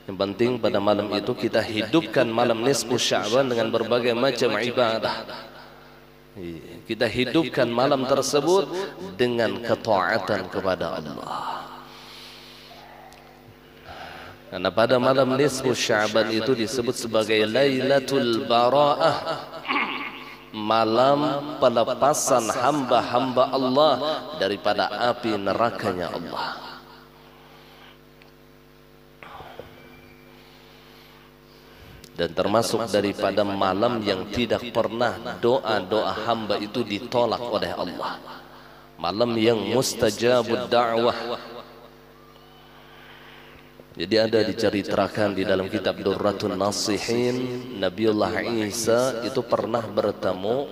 Yang penting pada malam itu kita hidupkan malam nisfu Sya'ban dengan berbagai macam ibadah. Kita hidupkan malam tersebut dengan ketaatan kepada Allah. Karena pada malam nisfu Sya'ban itu disebut sebagai Lailatul Bara'ah, malam pelepasan hamba-hamba Allah daripada api nerakanya Allah. Dan termasuk daripada malam yang tidak pernah doa-doa hamba itu ditolak oleh Allah. Malam yang mustajabud da'wah. Jadi ada diceritakan di dalam kitab Durratun Nasihin, Nabiullah Isa itu pernah bertemu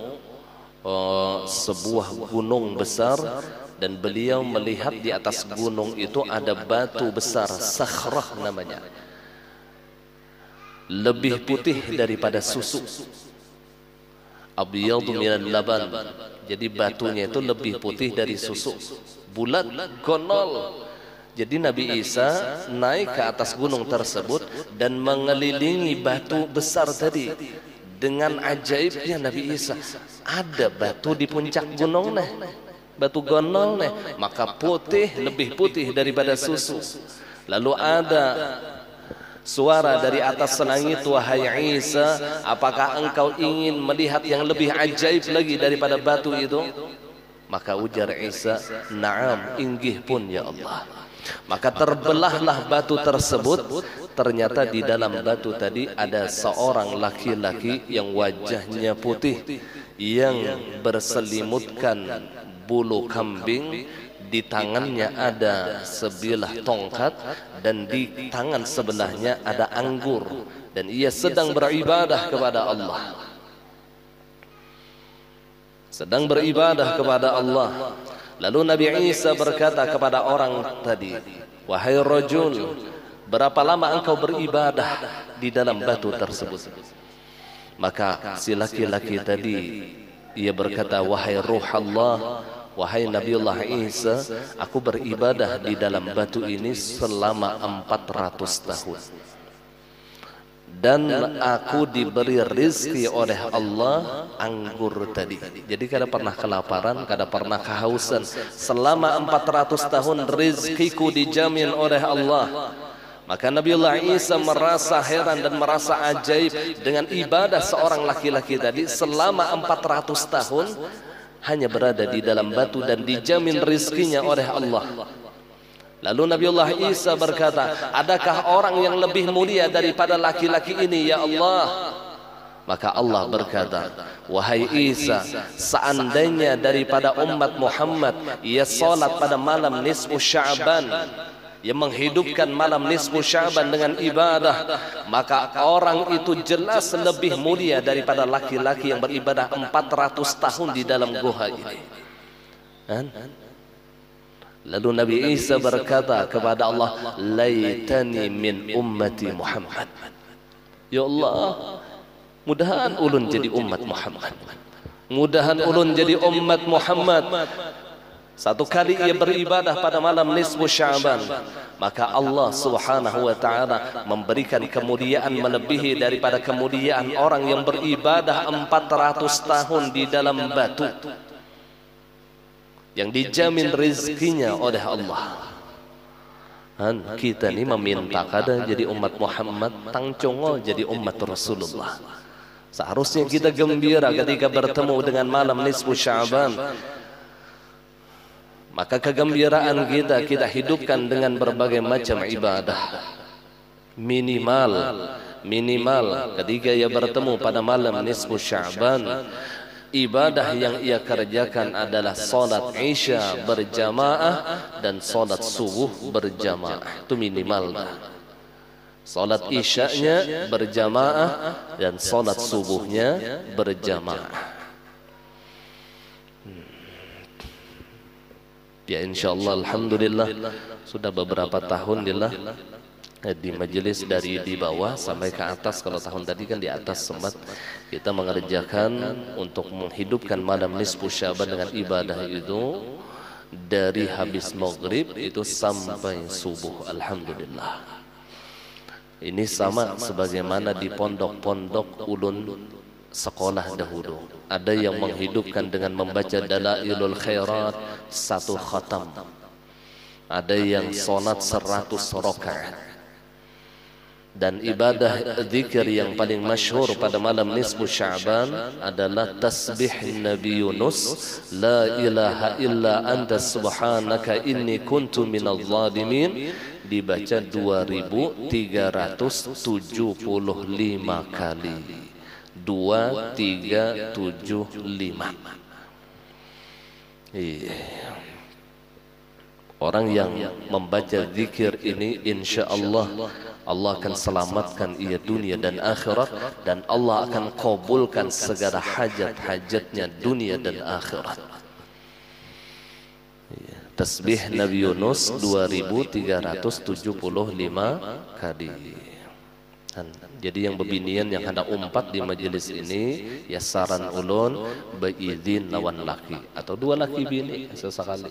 sebuah gunung besar, dan beliau melihat di atas gunung itu ada batu besar, sakhrah namanya, lebih putih daripada susu, abyadu minal laban. Jadi batunya itu lebih putih dari susu, bulat, gonol. Jadi Nabi Isa naik ke atas gunung tersebut dan mengelilingi batu besar tadi. Dengan ajaibnya Nabi Isa, ada batu di puncak gunung nih, batu gonol nih, maka putih, lebih putih daripada susu. Lalu ada suara dari atas langit, wahai Isa, apakah engkau ingin melihat yang lebih ajaib lagi daripada batu itu? Maka ujar Isa, na'am, inggih pun ya Allah. Maka terbelahlah batu tersebut. Ternyata di dalam batu tadi ada seorang laki-laki yang wajahnya putih, yang berselimutkan bulu kambing. Di tangannya ada sebilah tongkat, dan di tangan sebelahnya ada anggur, dan ia sedang beribadah kepada Allah. Sedang beribadah kepada Allah. Lalu Nabi Isa berkata kepada orang tadi, wahai rajul, berapa lama engkau beribadah di dalam batu tersebut? Maka si laki-laki tadi, ia berkata, wahai ruh Allah, wahai Nabiullah Isa, aku beribadah di dalam batu ini selama 400 tahun. Dan aku diberi rizki oleh Allah anggur tadi. Jadi kada pernah kelaparan, kada pernah kehausan. Selama 400 tahun rizkiku dijamin oleh Allah. Maka Nabiullah Isa merasa heran dan merasa ajaib dengan ibadah seorang laki-laki tadi selama 400 tahun hanya berada di dalam batu dan dijamin rizkinya oleh Allah. Lalu Nabiullah Isa berkata, adakah orang yang lebih mulia daripada laki-laki ini ya Allah? Maka Allah berkata, wahai Isa, seandainya daripada umat Muhammad ia salat pada malam nisfu Sya'ban, ia menghidupkan malam nisfu Sya'ban dengan ibadah, maka orang itu jelas lebih mulia daripada laki-laki yang beribadah 400 tahun di dalam gua ini. Lalu Nabi Isa berkata kepada Allah, laitani min ummati Muhammad. Ya Allah, mudahan ulun jadi umat Muhammad. Mudahan ulun jadi umat Muhammad. Satu kali ia beribadah pada malam nisfu Sya'ban, maka Allah Subhanahu wa ta'ala memberikan kemuliaan melebihi daripada kemuliaan orang yang beribadah 400 tahun di dalam batu, yang dijamin rizkinya oleh Allah. Kita ni meminta kada jadi umat Muhammad, tangcongo jadi umat Rasulullah. Seharusnya kita gembira ketika bertemu dengan malam nisfu Sya'ban. Maka kegembiraan kita hidupkan dengan berbagai macam ibadah. Minimal ketika ia bertemu pada malam nisfu Sya'ban, ibadah yang ia kerjakan adalah salat isya berjamaah dan salat subuh berjamaah. Itu minimal. Salat isyanya berjamaah dan salat subuhnya berjamaah. Ya insyaallah alhamdulillah sudah beberapa tahun di majelis dari di bawah sampai ke atas. Kalau tahun tadi kan di atas sempat kita mengerjakan untuk menghidupkan malam nisfu Sya'ban dengan ibadah itu dari habis maghrib itu sampai subuh. Alhamdulillah. Ini sama sebagaimana di pondok-pondok ulun sekolah dahulu. Ada yang menghidupkan dengan membaca Dalailul Khairat 1 khatam. Ada yang salat 100 rakaat. Dan ibadah zikir yang paling masyhur pada malam nisfu Sya'ban adalah tasbih Nabi Yunus, la ilaha illa anta subhanaka inni kuntu minadh dhalimin, dibaca 2375 kali. 2375. Orang yang membaca zikir ini insyaallah Allah akan selamatkan ia dunia dan akhirat, dan Allah akan kabulkan segala hajat-hajatnya dunia dan akhirat. Tasbih Nabi Yunus 2375 kali. Jadi yang bebinian yang hendak umpat di majelis ini, ya saran ulun beizin lawan laki atau 2 laki bini sesekali.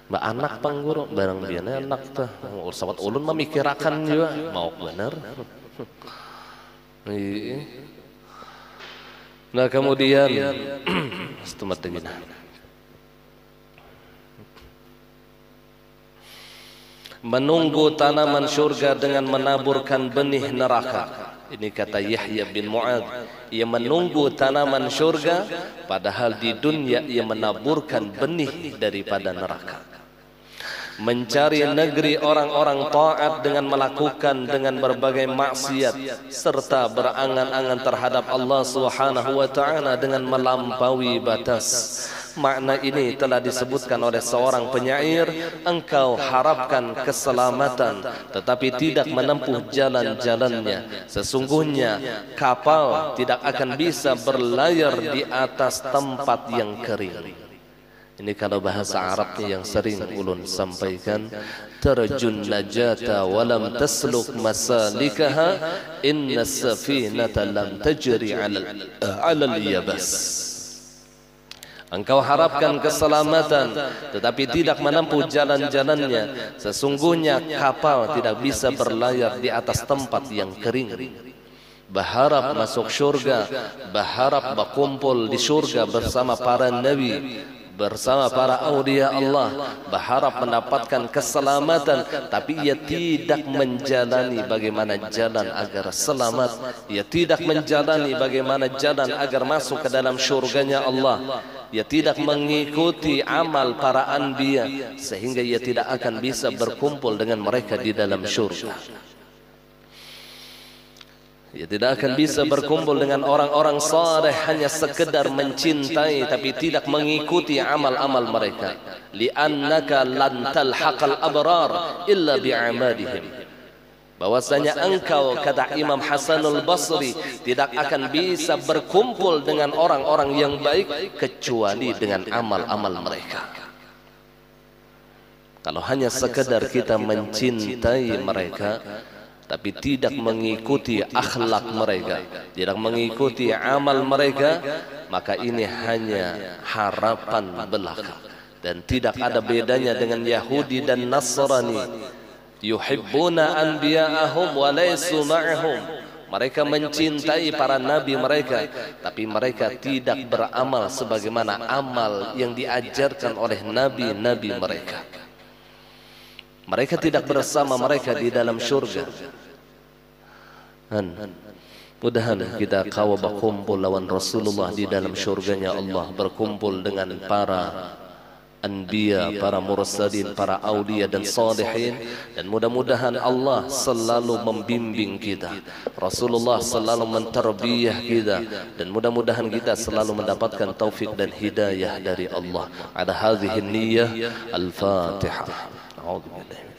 Mbak anak pangguru barang biana anak teh sahabat ulun memikirakan juga mau bener. Nah kemudian setelah tegina menunggu tanaman surga dengan menaburkan benih neraka. Ini kata Yahya bin Mu'adz, ia menunggu tanaman surga padahal di dunia ia menaburkan benih daripada neraka. Mencari negeri orang-orang taat dengan melakukan dengan berbagai maksiat serta berangan-angan terhadap Allah Subhanahu wa taala dengan melampaui batas. Makna ini telah disebutkan oleh seorang penyair, engkau harapkan keselamatan tetapi tidak menempuh jalan-jalannya. Sesungguhnya kapal tidak akan bisa berlayar di atas tempat yang kering. Ini kalau bahasa Arabnya yang sering ulun sampaikan, terjun najata walam tasluk masalikaha inna safinata lam tajri ala al-yabas. Engkau harapkan keselamatan tetapi tidak menempuh jalan-jalannya. Sesungguhnya kapal tidak bisa berlayar di atas tempat yang kering. Berharap masuk syurga, berharap berkumpul di syurga bersama para nabi, bersama para awliya Allah, berharap mendapatkan keselamatan, tapi ia tidak menjalani bagaimana jalan agar selamat. Ia tidak menjalani bagaimana jalan agar masuk ke dalam syurganya Allah. Ia tidak mengikuti amal para anbiya, sehingga ia tidak akan bisa berkumpul dengan mereka di dalam syurga. Ia tidak akan bisa berkumpul dengan orang-orang saleh hanya sekedar mencintai tapi tidak mengikuti amal-amal mereka. Li'annaka lan talhaqal abrar illa bi'amalihim. Bahwasanya engkau, kata Imam Hasanul Basri, tidak akan bisa berkumpul dengan orang-orang yang baik kecuali dengan amal-amal mereka. Kalau hanya sekedar kita mencintai mereka tapi tidak mengikuti akhlak mereka, tidak mengikuti amal mereka, maka ini hanya harapan belaka dan tidak ada bedanya dengan Yahudi dan Nasrani. Yuhibbuna anbiya'ahum wa laysu ma'ahum. Mereka mencintai para nabi mereka, tapi mereka tidak beramal sebagaimana amal yang diajarkan oleh nabi-nabi mereka. Mereka tidak bersama mereka di dalam syurga. Mudahan kita kawa berkumpul lawan Rasulullah di dalam syurganya Allah, berkumpul dengan para anbiya, para mursalin, para aulia dan salihin, dan mudah-mudahan Allah selalu membimbing kita, Rasulullah selalu mentarbiyah kita, dan mudah-mudahan kita selalu mendapatkan taufik dan hidayah dari Allah. Ada hadhihi niyyah. Al-Fatihah. A'udzu billahi